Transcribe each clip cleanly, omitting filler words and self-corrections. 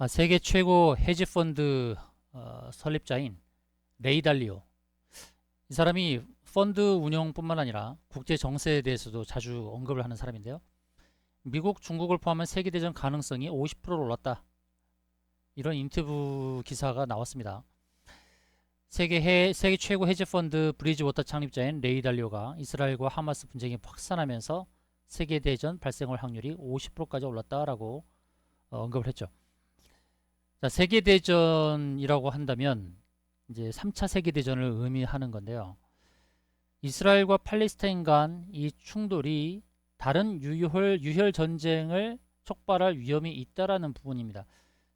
세계 최고 헤지펀드 설립자인 레이 달리오. 이 사람이 펀드 운영뿐만 아니라 국제 정세에 대해서도 자주 언급을 하는 사람인데요. 미국, 중국을 포함한 세계대전 가능성이 50%로 올랐다. 이런 인터뷰 기사가 나왔습니다. 세계 최고 헤지펀드 브리지워터 창립자인 레이 달리오가 이스라엘과 하마스 분쟁이 확산하면서 세계대전 발생할 확률이 50%까지 올랐다라고 언급을 했죠. 자, 세계대전이라고 한다면 이제 3차 세계대전을 의미하는 건데요. 이스라엘과 팔레스타인 간 이 충돌이 다른 유혈 전쟁을 촉발할 위험이 있다라는 부분입니다.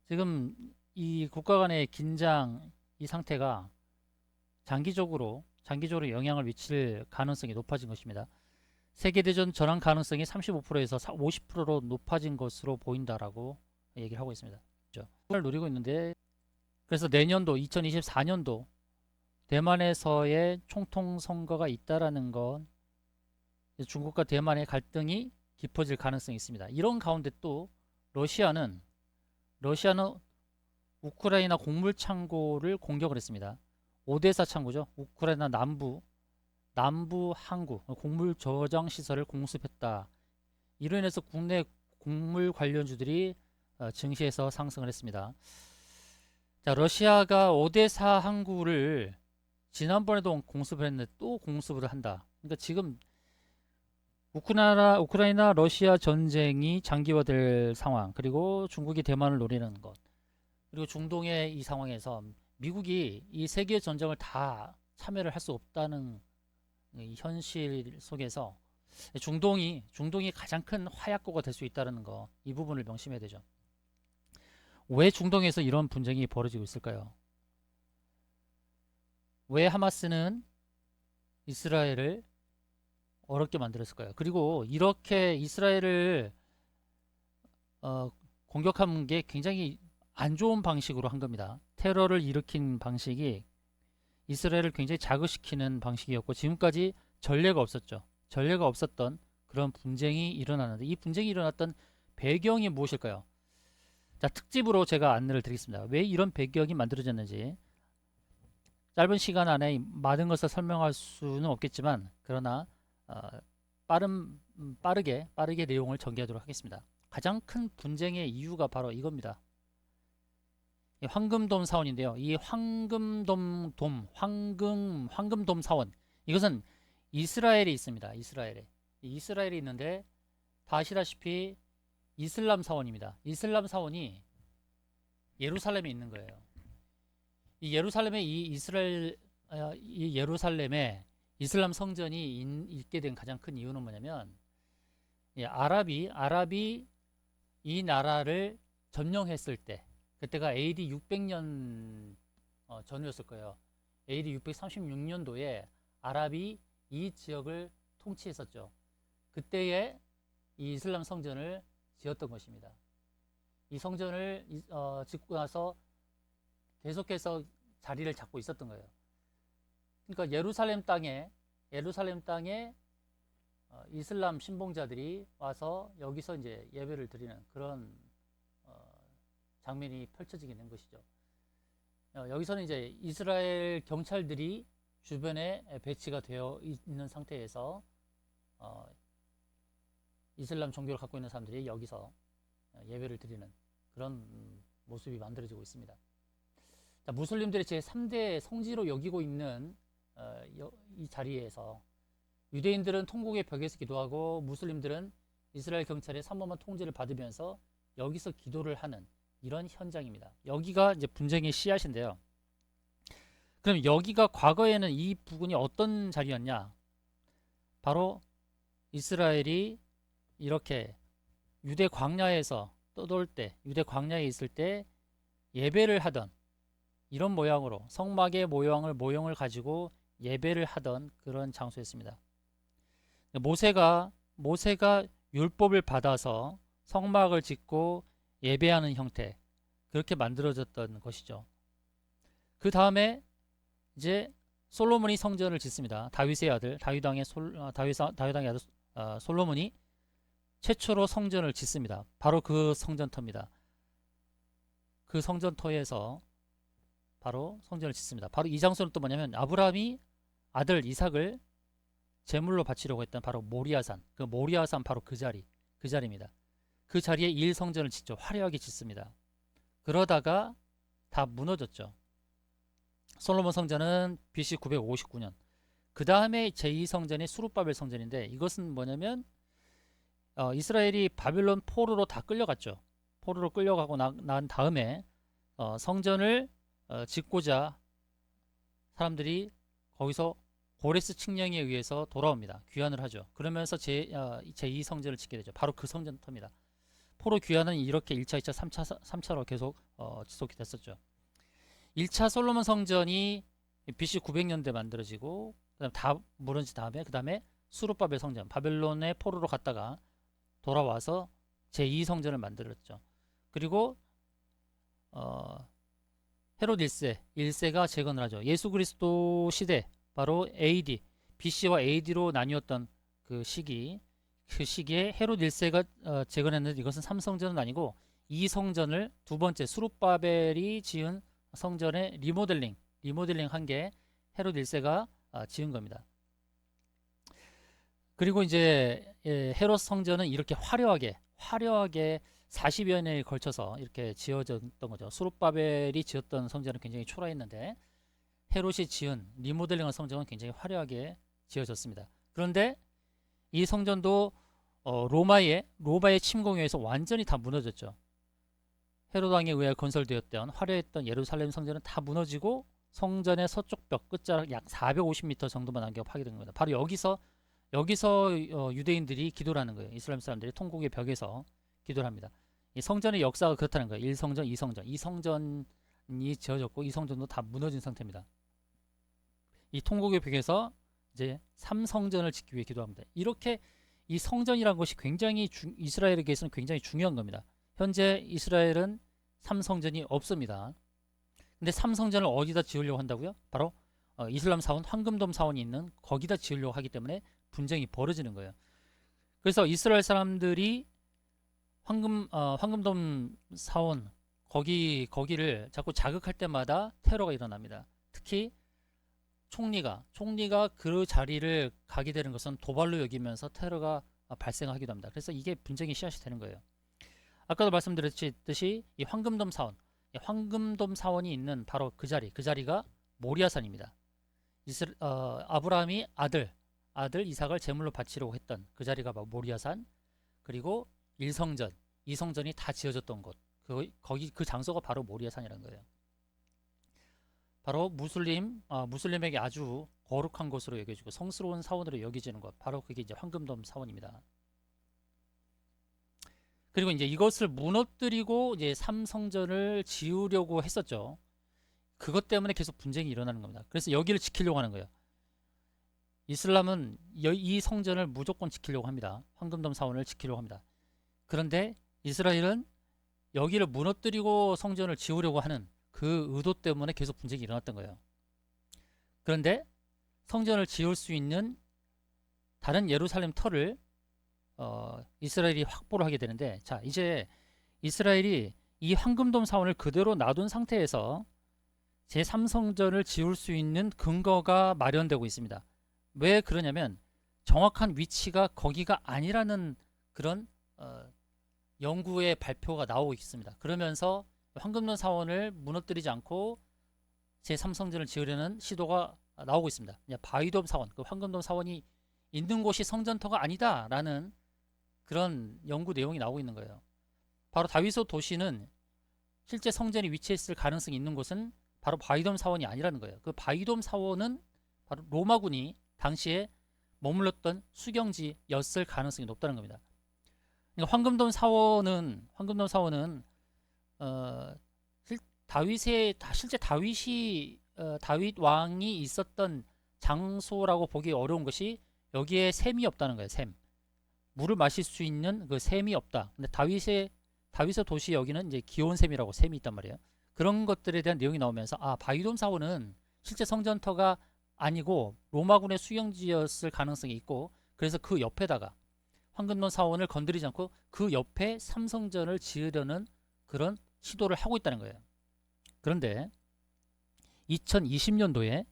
지금 이 국가 간의 긴장 이 상태가 장기적으로 영향을 미칠 가능성이 높아진 것입니다. 세계대전 전환 가능성이 35%에서 50%로 높아진 것으로 보인다라고 얘기를 하고 있습니다. 그걸 노리고 있는데, 그래서 내년도 2024년도 대만에서의 총통 선거가 있다라는 건 중국과 대만의 갈등이 깊어질 가능성이 있습니다. 이런 가운데 또 러시아는 우크라이나 곡물 창고를 공격을 했습니다. 오데사 창고죠. 우크라이나 남부 항구 곡물 저장 시설을 공습했다. 이로 인해서 국내 곡물 관련주들이 증시에서 상승을 했습니다. 자, 러시아가 오데사 항구를 지난번에도 공습을 했는데 또 공습을 한다. 그러니까 지금 우크라이나 러시아 전쟁이 장기화될 상황, 그리고 중국이 대만을 노리는 것, 그리고 중동의 이 상황에서 미국이 이 세계 전쟁을 다 참여를 할 수 없다는 이 현실 속에서 중동이 가장 큰 화약고가 될 수 있다는 거, 이 부분을 명심해야 되죠. 왜 중동에서 이런 분쟁이 벌어지고 있을까요? 왜 하마스는 이스라엘을 어렵게 만들었을까요? 그리고 이렇게 이스라엘을 공격한 게 굉장히 안 좋은 방식으로 한 겁니다. 테러를 일으킨 방식이 이스라엘을 굉장히 자극시키는 방식이었고, 지금까지 전례가 없었죠. 전례가 없었던 그런 분쟁이 일어나는데, 이 분쟁이 일어났던 배경이 무엇일까요? 자, 특집으로 제가 안내를 드리겠습니다. 왜 이런 배경이 만들어졌는지. 짧은 시간 안에 많은 것을 설명할 수는 없겠지만, 그러나 빠르게 내용을 전개하도록 하겠습니다. 가장 큰 분쟁의 이유가 바로 이겁니다. 황금돔 사원인데요. 이 황금돔 사원, 이것은 이스라엘에 있습니다. 이스라엘에 있는데, 다 아시다시피 이슬람 사원입니다. 이슬람 사원이 예루살렘에 있는 거예요. 이 예루살렘에 이 예루살렘에 이슬람 성전이 있게 된 가장 큰 이유는 뭐냐면, 아랍이 이 나라를 점령했을 때, 그때가 AD 600년 전이었을 거예요. AD 636년도에 아랍이 이 지역을 통치했었죠. 그때에 이 이슬람 성전을 지었던 것입니다. 이 성전을 짓고 나서 계속해서 자리를 잡고 있었던 거예요. 그러니까 예루살렘 땅에 이슬람 신봉자들이 와서 여기서 이제 예배를 드리는 그런 장면이 펼쳐지게 된 것이죠. 여기서는 이제 이스라엘 경찰들이 주변에 배치가 되어 있는 상태에서 이슬람 종교를 갖고 있는 사람들이 여기서 예배를 드리는 그런 모습이 만들어지고 있습니다. 자, 무슬림들이 제3대 성지로 여기고 있는 이 자리에서 유대인들은 통곡의 벽에서 기도하고, 무슬림들은 이스라엘 경찰의 삼엄한 통제를 받으면서 여기서 기도를 하는 이런 현장입니다. 여기가 이제 분쟁의 씨앗인데요. 그럼 여기가 과거에는 이 부분이 어떤 자리였냐? 바로 이스라엘이 이렇게 유대 광야에서 떠돌 때, 유대 광야에 있을 때 예배를 하던 이런 모양으로, 성막의 모형을 가지고 예배를 하던 그런 장소였습니다. 모세가 율법을 받아서 성막을 짓고 예배하는 형태, 그렇게 만들어졌던 것이죠. 그 다음에 이제 솔로몬이 성전을 짓습니다. 다윗의 아들, 다윗왕의 아들 솔로몬이 최초로 성전을 짓습니다. 바로 그 성전터입니다. 그 성전터에서 바로 성전을 짓습니다. 바로 이 장소는 또 뭐냐면 아브라함이 아들 이삭을 제물로 바치려고 했던 바로 모리아산, 그 모리아산 바로 그 자리입니다. 그 자리에 일 성전을 짓죠. 화려하게 짓습니다. 그러다가 다 무너졌죠. 솔로몬 성전은 BC 959년. 그 다음에 제2성전이 수룹바벨 성전인데, 이것은 뭐냐면 이스라엘이 바빌론 포로로 다 끌려갔죠. 포로로 끌려가고 난 다음에 성전을 짓고자 사람들이 거기서 고레스 칙령에 의해서 돌아옵니다. 귀환을 하죠. 그러면서 제2성전을 짓게 되죠. 바로 그 성전터입니다. 포로 귀환은 이렇게 1차, 2차, 3차로 계속 지속이 됐었죠. 1차 솔로몬 성전이 BC 900년대 만들어지고, 그다음 다 무너진 다음에 그 다음에 수룹바벨 성전, 바벨론의 포로로 갔다가 돌아와서 제2성전을 만들었죠. 그리고 헤롯 1세가 재건을 하죠. 예수 그리스도 시대, 바로 AD, BC와 AD로 나뉘었던 그 시기에 헤롯 1세가 재건했는데, 이것은 3성전은 아니고 2성전을 두 번째 수룹바벨이 지은 성전의 리모델링 한 게 헤롯 1세가 지은 겁니다. 그리고 이제 헤롯 성전은 이렇게 화려하게 40여 년에 걸쳐서 이렇게 지어졌던 거죠. 수룹바벨이 지었던 성전은 굉장히 초라했는데, 헤롯이 지은 리모델링한 성전은 굉장히 화려하게 지어졌습니다. 그런데 이 성전도 로마의 침공에 의해서 완전히 다 무너졌죠. 헤롯 왕에 의해 건설되었던 화려했던 예루살렘 성전은 다 무너지고, 성전의 서쪽 벽 끝자락 약 450m 정도만 남겨 파괴된 겁니다. 바로 여기서 유대인들이 기도를 하는 거예요. 이슬람 사람들이 통곡의 벽에서 기도를 합니다. 이 성전의 역사가 그렇다는 거예요. 1성전, 2성전. 이 성전이 지어졌고 이 성전도 다 무너진 상태입니다. 이 통곡의 벽에서 이제 3성전을 짓기 위해 기도합니다. 이렇게 이 성전이라는 것이 굉장히 이스라엘에게서는 굉장히 중요한 겁니다. 현재 이스라엘은 3성전이 없습니다. 근데 3성전을 어디다 지으려고 한다고요? 바로 이슬람 사원, 황금돔 사원이 있는 거기다 지으려고 하기 때문에 분쟁이 벌어지는 거예요. 그래서 이스라엘 사람들이 황금돔 사원 거기를 자꾸 자극할 때마다 테러가 일어납니다. 특히 총리가 그 자리를 가게 되는 것은 도발로 여기면서 테러가 발생하기도 합니다. 그래서 이게 분쟁의 씨앗이 되는 거예요. 아까도 말씀드렸듯이 이 황금돔 사원이 있는 바로 그 자리가 모리아산입니다. 아브라함이 아들 이삭을 제물로 바치려고 했던 그 자리가 바로 모리아산, 그리고 1성전, 2성전이 다 지어졌던 곳, 그 장소가 바로 모리아산이라는 거예요. 바로 무슬림에게 아주 거룩한 곳으로 여겨지고 성스러운 사원으로 여겨지는 것, 바로 그게 이제 황금돔 사원입니다. 그리고 이제 이것을 무너뜨리고 이제 3성전을 지으려고 했었죠. 그것 때문에 계속 분쟁이 일어나는 겁니다. 그래서 여기를 지키려고 하는 거예요. 이슬람은 이 성전을 무조건 지키려고 합니다. 황금돔 사원을 지키려고 합니다. 그런데 이스라엘은 여기를 무너뜨리고 성전을 지으려고 하는 그 의도 때문에 계속 분쟁이 일어났던 거예요. 그런데 성전을 지을 수 있는 다른 예루살렘 터를 이스라엘이 확보를 하게 되는데, 자, 이제 이스라엘이 이 황금돔 사원을 그대로 놔둔 상태에서 제3성전을 지을 수 있는 근거가 마련되고 있습니다. 왜 그러냐면 정확한 위치가 거기가 아니라는 그런 연구의 발표가 나오고 있습니다. 그러면서 황금돔 사원을 무너뜨리지 않고 제3성전을 지으려는 시도가 나오고 있습니다. 바위돔 사원, 그 황금돔 사원이 있는 곳이 성전터가 아니다라는 그런 연구 내용이 나오고 있는 거예요. 바로 다윗의 도시는 실제 성전이 위치했을 가능성이 있는 곳은 바로 바위돔 사원이 아니라는 거예요. 그 바위돔 사원은 바로 로마군이 당시에 머물렀던 수경지였을 가능성이 높다는 겁니다. 그러니까 황금돔 사원은 실제 다윗 왕이 있었던 장소라고 보기 어려운 것이 여기에 샘이 없다는 거예요. 샘. 물을 마실 수 있는 그 샘이 없다. 근데 다윗의 도시 여기는 이제 기온샘이라고 샘이 있단 말이에요. 그런 것들에 대한 내용이 나오면서 바위돔 사원은 실제 성전터가 아니고 로마군의 수용지였을 가능성이 있고, 그래서 그 옆에다가 황금돔 사원을 건드리지 않고 그 옆에 삼성전을 지으려는 그런 시도를 하고 있다는 거예요. 그런데 2020년도에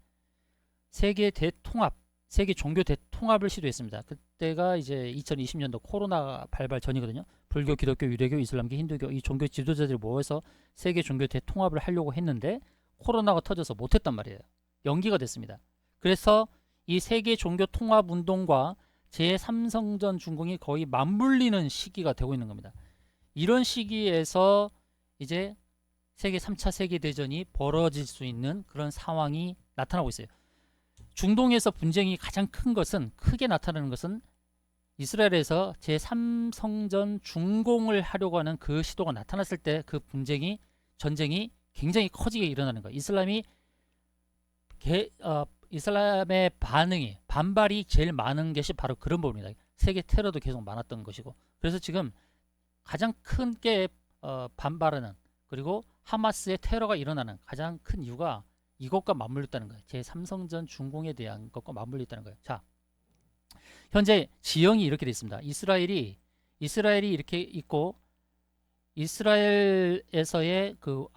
세계 대통합, 세계 종교 대통합을 시도했습니다. 그때가 이제 2020년도 코로나 발발 전이거든요. 불교, 기독교, 유대교, 이슬람교, 힌두교 이 종교 지도자들이 모여서 세계 종교 대통합을 하려고 했는데 코로나가 터져서 못했단 말이에요. 연기가 됐습니다. 그래서 이 세계 종교 통합 운동과 제3성전 준공이 거의 맞물리는 시기가 되고 있는 겁니다. 이런 시기에서 이제 세계 3차 세계대전이 벌어질 수 있는 그런 상황이 나타나고 있어요. 중동에서 분쟁이 가장 큰 것은, 크게 나타나는 것은 이스라엘에서 제3성전 준공을 하려고 하는 그 시도가 나타났을 때 그 분쟁이, 전쟁이 굉장히 커지게 일어나는 거예요. 이슬람의 반발이 제일 많은 것이 바로 그런 부분입니다. 세계 테러도 계속 많았던 것이고, 그래서 지금 가장 큰 게 반발하는, 그리고 하마스의 테러가 일어나는 가장 큰 이유가 이것과 맞물렸다는 거예요. 제3성전 준공에 대한 것과 맞물렸다는 거예요. 자, 현재 지형이 이렇게 되어 있습니다. 이스라엘이 이렇게 있고, 이스라엘에서의 그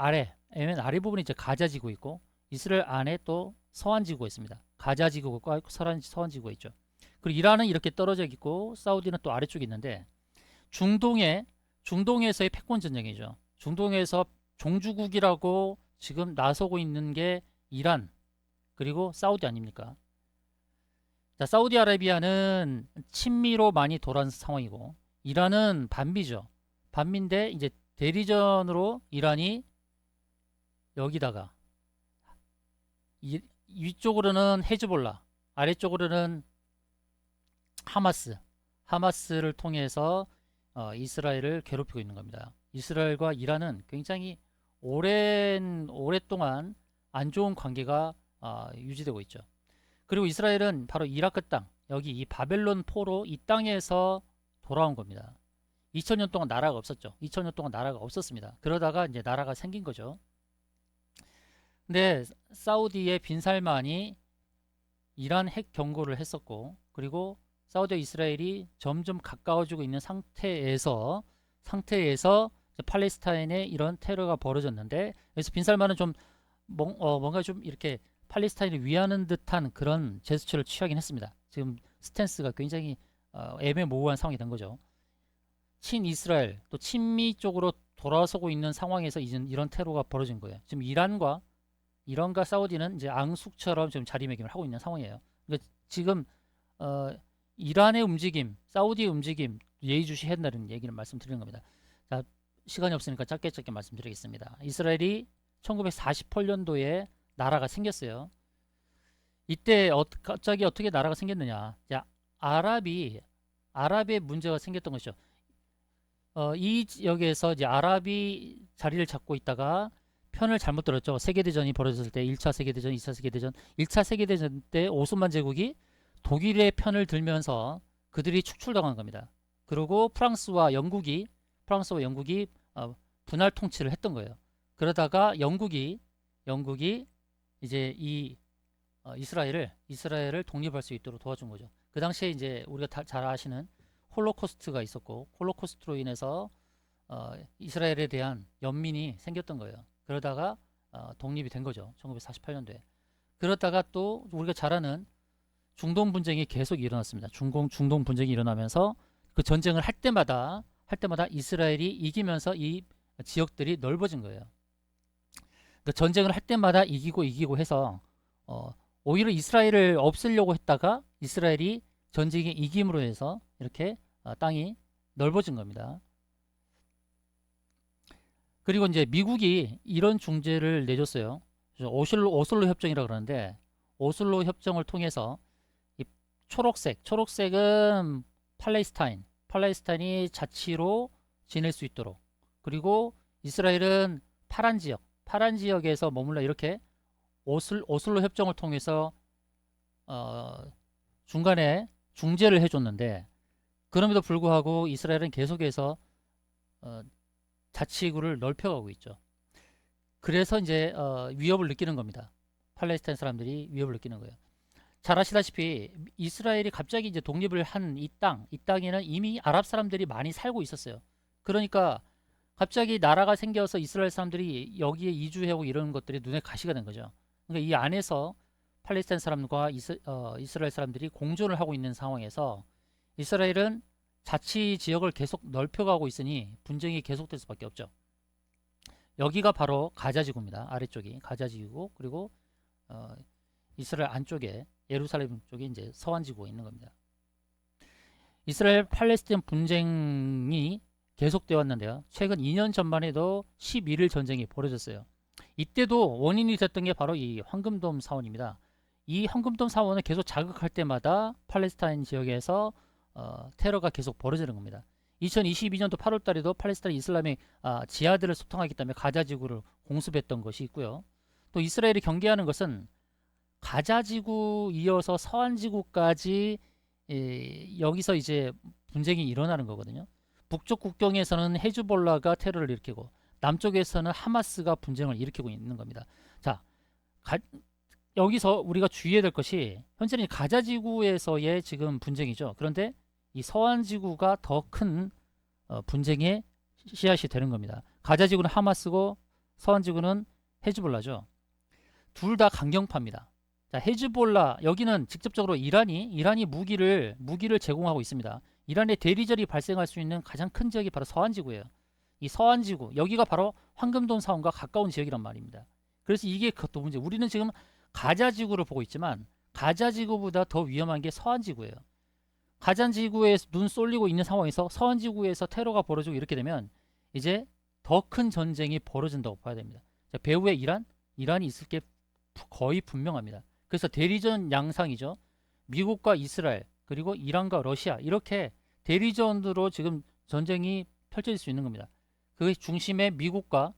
맨 아래 부분이 이제 가자 지구 있고, 이스라엘 안에 또 서한 지구가 있습니다. 가자 지구가 있고 서한 지구가 있죠. 그리고 이란은 이렇게 떨어져 있고, 사우디는 또 아래쪽에 있는데, 중동에서의 패권 전쟁이죠. 중동에서 종주국이라고 지금 나서고 있는 게 이란, 그리고 사우디 아닙니까? 자, 사우디아라비아는 친미로 많이 돌아온 상황이고, 이란은 반미죠. 반미인데 이제 대리전으로 이란이 여기다가 위쪽으로는 헤즈볼라, 아래쪽으로는 하마스를 통해서 이스라엘을 괴롭히고 있는 겁니다. 이스라엘과 이란은 굉장히 오랫동안 안 좋은 관계가 유지되고 있죠. 그리고 이스라엘은 바로 이라크 땅, 여기 이 바벨론 포로 이 땅에서 돌아온 겁니다. 2000년 동안 나라가 없었죠. 2000년 동안 나라가 없었습니다. 그러다가 이제 나라가 생긴 거죠. 근데 사우디의 빈살만이 이란 핵 경고를 했었고, 그리고 사우디와 이스라엘이 점점 가까워지고 있는 상태에서 팔레스타인에 이런 테러가 벌어졌는데, 그래서 빈살만은 좀 뭔가 좀 이렇게 팔레스타인을 위하는 듯한 그런 제스처를 취하긴 했습니다. 지금 스탠스가 굉장히 애매모호한 상황이 된 거죠. 친이스라엘 또 친미 쪽으로 돌아서고 있는 상황에서 이런 테러가 벌어진 거예요. 지금 이란과 사우디는 이제 앙숙처럼 지금 자리매김을 하고 있는 상황이에요. 그러니까 지금 이란의 움직임, 사우디의 움직임 예의주시했다는 얘기를 말씀드리는 겁니다. 자, 시간이 없으니까 짧게 말씀드리겠습니다. 이스라엘이 1948년도에 나라가 생겼어요. 이때 갑자기 어떻게 나라가 생겼느냐? 자, 아랍의 문제가 생겼던 것이죠. 이 지역에서 이제 아랍이 자리를 잡고 있다가 편을 잘못 들었죠. 세계대전이 벌어졌을 때 1차 세계대전, 2차 세계대전, 1차 세계대전 때 오스만 제국이 독일의 편을 들면서 그들이 축출당한 겁니다. 그리고 프랑스와 영국이 분할 통치를 했던 거예요. 그러다가 영국이 이제 이스라엘을 독립할 수 있도록 도와준 거죠. 그 당시에 이제 우리가 잘 아시는 홀로코스트가 있었고, 홀로코스트로 인해서 이스라엘에 대한 연민이 생겼던 거예요. 그러다가 독립이 된 거죠. 1948년도에. 그러다가 또 우리가 잘 아는 중동 분쟁이 계속 일어났습니다. 중동 분쟁이 일어나면서 그 전쟁을 할 때마다 이스라엘이 이기면서 이 지역들이 넓어진 거예요. 그 전쟁을 할 때마다 이기고 해서 오히려 이스라엘을 없애려고 했다가 이스라엘이 전쟁에 이김으로 해서 이렇게 땅이 넓어진 겁니다. 그리고 이제 미국이 이런 중재를 내줬어요. 오슬로 협정이라고 그러는데, 오슬로 협정을 통해서 이 초록색은 팔레스타인이 자치로 지낼 수 있도록, 그리고 이스라엘은 파란 지역에서 머물러 이렇게 오슬로 협정을 통해서 중간에 중재를 해줬는데, 그럼에도 불구하고 이스라엘은 계속해서 자치구를 넓혀가고 있죠. 그래서 이제 위협을 느끼는 겁니다. 팔레스타인 사람들이 위협을 느끼는 거예요. 잘 아시다시피 이스라엘이 갑자기 이제 독립을 한 이 땅에는 이미 아랍 사람들이 많이 살고 있었어요. 그러니까 갑자기 나라가 생겨서 이스라엘 사람들이 여기에 이주하고 이런 것들이 눈에 가시가 된 거죠. 그러니까 이 안에서 팔레스타인 사람과 이스라엘 사람들이 공존을 하고 있는 상황에서 이스라엘은 자치 지역을 계속 넓혀가고 있으니 분쟁이 계속될 수밖에 없죠. 여기가 바로 가자지구입니다. 아래쪽이 가자지구, 그리고 이스라엘 안쪽에 예루살렘 쪽에 이제 서안지구가 있는 겁니다. 이스라엘 팔레스타인 분쟁이 계속되어 왔는데요. 최근 2년 전만 해도 11일 전쟁이 벌어졌어요. 이때도 원인이 됐던 게 바로 이 황금돔 사원입니다. 이 황금돔 사원을 계속 자극할 때마다 팔레스타인 지역에서 테러가 계속 벌어지는 겁니다. 2022년도 8월 달에도 팔레스타인 이슬람의 지하들을 소통하기 때문에 가자지구를 공습했던 것이 있고요. 또 이스라엘이 경계하는 것은 가자지구 이어서 서안지구까지 여기서 이제 분쟁이 일어나는 거거든요. 북쪽 국경에서는 헤즈볼라가 테러를 일으키고 남쪽에서는 하마스가 분쟁을 일으키고 있는 겁니다. 자, 여기서 우리가 주의해야 될 것이 현재는 가자지구에서의 지금 분쟁이죠. 그런데 이 서안지구가 더 큰 분쟁의 씨앗이 되는 겁니다. 가자지구는 하마스고 서안지구는 헤즈볼라죠. 둘 다 강경파입니다. 자, 헤즈볼라, 여기는 직접적으로 이란이 무기를 제공하고 있습니다. 이란의 대리절이 발생할 수 있는 가장 큰 지역이 바로 서안지구예요. 이 서안지구, 여기가 바로 황금돔 사원과 가까운 지역이란 말입니다. 그래서 이게 그것도 문제. 우리는 지금 가자지구를 보고 있지만 가자지구보다 더 위험한 게 서안지구예요. 가자지구에 눈 쏠리고 있는 상황에서 서안지구에서 테러가 벌어지고 이렇게 되면 이제 더 큰 전쟁이 벌어진다고 봐야 됩니다. 자, 배후에 이란이 있을 게 거의 분명합니다. 그래서 대리전 양상이죠. 미국과 이스라엘, 그리고 이란과 러시아, 이렇게 대리전으로 지금 전쟁이 펼쳐질 수 있는 겁니다. 그 중심에 미국과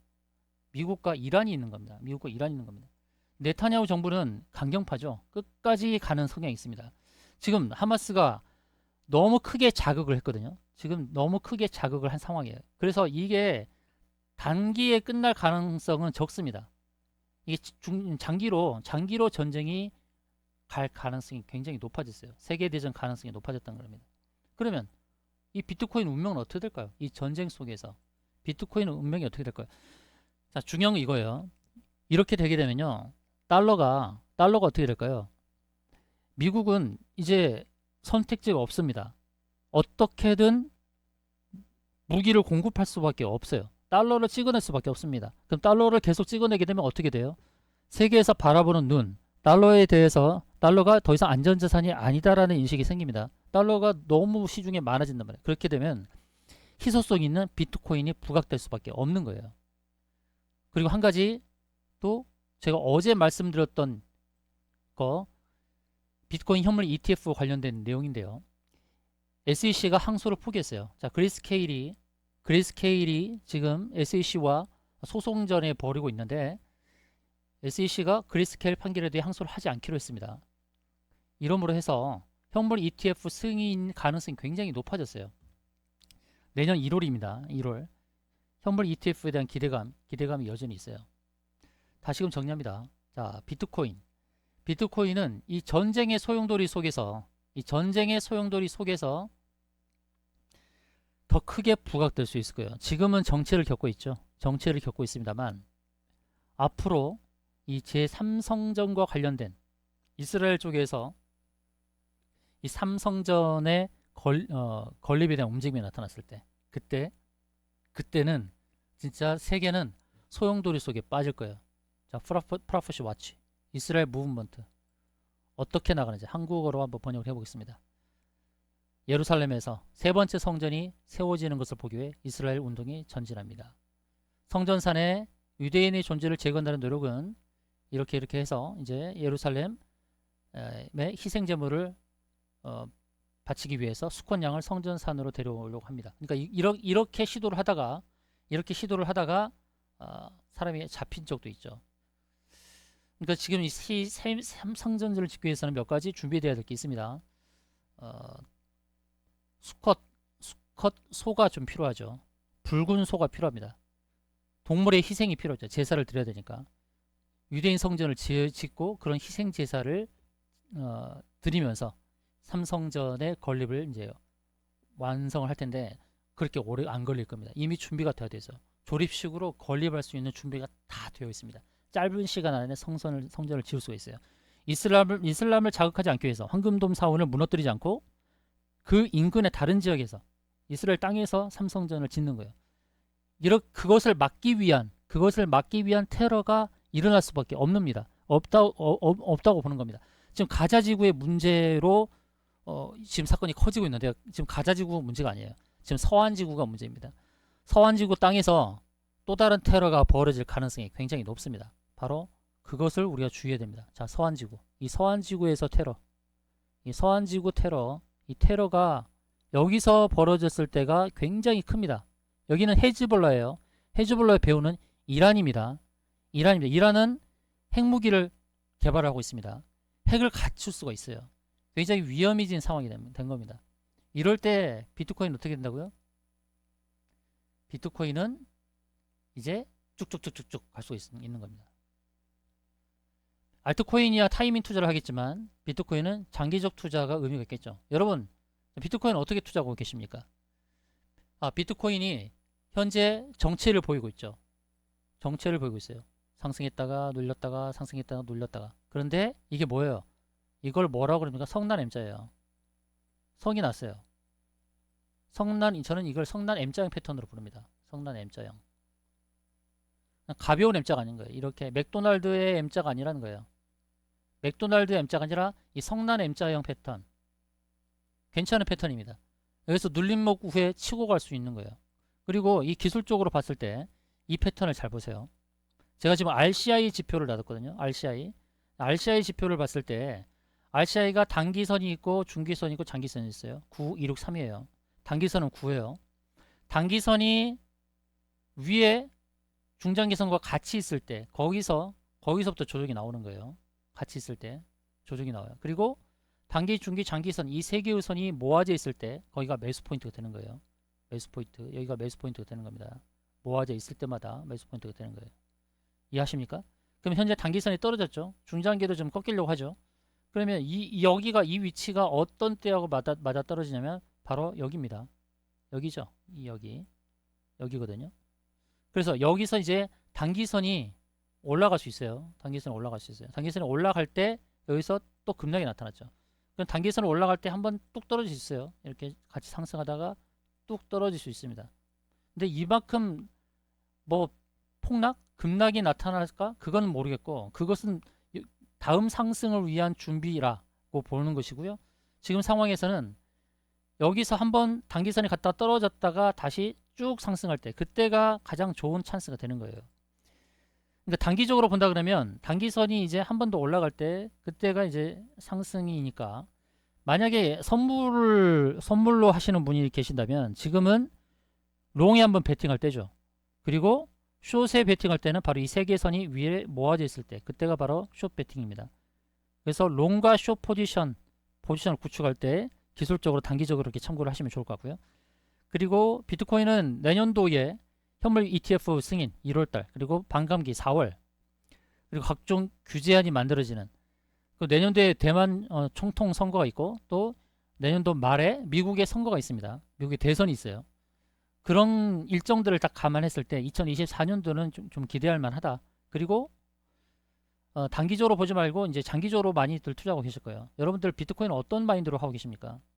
이란이 있는 겁니다. 미국과 이란이 있는 겁니다. 네타냐후 정부는 강경파죠. 끝까지 가는 성향이 있습니다. 지금 하마스가 너무 크게 자극을 했거든요. 지금 너무 크게 자극을 한 상황이에요. 그래서 이게 단기에 끝날 가능성은 적습니다. 이게 장기로 전쟁이 갈 가능성이 굉장히 높아졌어요. 세계대전 가능성이 높아졌다는 겁니다. 그러면 이 비트코인 운명은 어떻게 될까요? 이 전쟁 속에서 비트코인 운명이 어떻게 될까요? 자, 중요한 건 이거예요. 이렇게 되게 되면요, 달러가 어떻게 될까요? 미국은 이제 선택지가 없습니다. 어떻게든 무기를 공급할 수밖에 없어요. 달러를 찍어낼 수밖에 없습니다. 그럼 달러를 계속 찍어내게 되면 어떻게 돼요? 세계에서 바라보는 눈, 달러가 더 이상 안전자산이 아니다라는 인식이 생깁니다. 달러가 너무 시중에 많아진단 말이에요. 그렇게 되면 희소성 있는 비트코인이 부각될 수밖에 없는 거예요. 그리고 한 가지 또 제가 어제 말씀드렸던 거, 비트코인 현물 ETF 관련된 내용인데요. SEC가 항소를 포기했어요. 자, 그레이스케일이 지금 SEC와 소송전에 벌이고 있는데 SEC가 그레이스케일 판결에 대해 항소를 하지 않기로 했습니다. 이러므로 해서 현물 ETF 승인 가능성이 굉장히 높아졌어요. 내년 1월입니다. 1월. 현물 ETF에 대한 기대감이 여전히 있어요. 다시금 정리합니다. 자, 비트코인은 이 전쟁의 소용돌이 속에서 더 크게 부각될 수 있을 거예요. 지금은 정체를 겪고 있습니다만 앞으로 이 제3성전과 관련된 이스라엘 쪽에서 이 삼성전의 건립에 대한 움직임이 나타났을 때, 그때는 진짜 세계는 소용돌이 속에 빠질 거예요. 자, 프라포시 와치, 이스라엘 무브먼트 어떻게 나가는지 한국어로 한번 번역을 해보겠습니다. 예루살렘에서 세 번째 성전이 세워지는 것을 보기 위해 이스라엘 운동이 전진합니다. 성전산에 유대인의 존재를 제거한다는 노력은 이렇게 해서 이제 예루살렘의 희생 제물을 바치기 위해서 수컷 양을 성전산으로 데려오려고 합니다. 그러니까 이렇게 시도를 하다가 사람이 잡힌 적도 있죠. 그러니까 지금 이 삼성전을 짓기 위해서는 몇 가지 준비되어야 될 게 있습니다. 수컷 소가 좀 필요하죠. 붉은 소가 필요합니다. 동물의 희생이 필요하죠. 제사를 드려야 되니까. 유대인 성전을 짓고 그런 희생 제사를 드리면서 삼성전의 건립을 이제 완성을 할 텐데, 그렇게 오래 안 걸릴 겁니다. 이미 준비가 되어 있어. 조립식으로 건립할 수 있는 준비가 다 되어 있습니다. 짧은 시간 안에 성전을 지을 수가 있어요. 이슬람을 자극하지 않기 위해서 황금돔 사원을 무너뜨리지 않고 그 인근의 다른 지역에서 이스라엘 땅에서 삼성전을 짓는 거예요. 그것을 막기 위한 테러가 일어날 수밖에 없습니다. 없다고 보는 겁니다. 지금 가자 지구의 문제로 지금 사건이 커지고 있는데 지금 가자 지구 문제가 아니에요. 지금 서한 지구가 문제입니다. 서한 지구 땅에서 또 다른 테러가 벌어질 가능성이 굉장히 높습니다. 바로 그것을 우리가 주의해야 됩니다. 자, 서한 지구. 이 서한 지구에서 테러. 이 서한 지구 테러. 이 테러가 여기서 벌어졌을 때가 굉장히 큽니다. 여기는 헤즈볼라예요. 헤즈볼라의 배후는 이란입니다. 이란은 핵무기를 개발하고 있습니다. 핵을 갖출 수가 있어요. 굉장히 위험해진 상황이 된 겁니다. 이럴 때 비트코인은 어떻게 된다고요? 비트코인은 이제 쭉쭉쭉쭉쭉 갈 수 있는 겁니다. 알트코인이야 타이밍 투자를 하겠지만 비트코인은 장기적 투자가 의미가 있겠죠. 여러분, 비트코인 어떻게 투자하고 계십니까? 비트코인이 현재 정체를 보이고 있죠. 정체를 보이고 있어요. 상승했다가 눌렸다가 상승했다가 눌렸다가. 그런데 이게 뭐예요? 이걸 뭐라고 그럽니까? 성난 M자예요. 성이 났어요. 저는 이걸 성난 M자형 패턴으로 부릅니다. 성난 M자형. 가벼운 M자가 아닌 거예요. 이렇게 맥도날드의 M자가 아니라는 거예요. 맥도날드의 M자가 아니라 이 성난 M자형 패턴. 괜찮은 패턴입니다. 여기서 눌림목 후에 치고 갈 수 있는 거예요. 그리고 이 기술적으로 봤을 때 이 패턴을 잘 보세요. 제가 지금 RCI 지표를 놔뒀거든요. RCI 지표를 봤을 때 RCI가 단기선이 있고 중기선이 있고 장기선이 있어요. 9, 2, 6, 3이에요. 단기선은 9예요. 단기선이 위에 중장기선과 같이 있을 때 거기서부터 조정이 나오는 거예요. 같이 있을 때 조정이 나와요. 그리고 단기, 중기, 장기선 이 세 개의 선이 모아져 있을 때 거기가 매수 포인트가 되는 거예요. 매수 포인트. 여기가 매수 포인트가 되는 겁니다. 모아져 있을 때마다 매수 포인트가 되는 거예요. 이해하십니까? 그럼 현재 단기선이 떨어졌죠. 중장기도 좀 꺾이려고 하죠. 그러면 이 위치가 어떤 때하고 맞아 떨어지냐면 바로 여기입니다. 여기죠. 여기거든요. 그래서 여기서 이제 단기선이 올라갈 수 있어요. 단기선이 올라갈 때 여기서 또 급락이 나타났죠. 그럼 단기선을 올라갈 때 한번 뚝 떨어질 수 있어요. 이렇게 같이 상승하다가 뚝 떨어질 수 있습니다. 근데 이만큼 급락이 나타날까? 그건 모르겠고 그것은 다음 상승을 위한 준비라고 보는 것이고요. 지금 상황에서는 여기서 한번 단기선이 갔다 떨어졌다가 다시 쭉 상승할 때 그때가 가장 좋은 찬스가 되는 거예요. 그러니까 단기적으로 본다 그러면 단기선이 이제 한 번 더 올라갈 때 그때가 이제 상승이니까 만약에 선물로 하시는 분이 계신다면 지금은 롱에 한번 베팅할 때죠. 그리고 숏에 베팅할 때는 바로 이 세 개 선이 위에 모아져 있을 때 그때가 바로 숏 베팅입니다. 그래서 롱과 숏 포지션을 구축할 때 기술적으로 단기적으로 이렇게 참고를 하시면 좋을 것 같고요. 그리고 비트코인은 내년도에 현물 ETF 승인 1월달 그리고 반감기 4월 그리고 각종 규제안이 만들어지는 내년도에 대만 총통 선거가 있고 또 내년도 말에 미국의 선거가 있습니다. 미국의 대선이 있어요. 그런 일정들을 딱 감안했을 때 2024년도는 좀 기대할 만하다. 그리고 단기적으로 보지 말고 이제 장기적으로 많이들 투자하고 계실 거예요. 여러분들 비트코인 어떤 마인드로 하고 계십니까?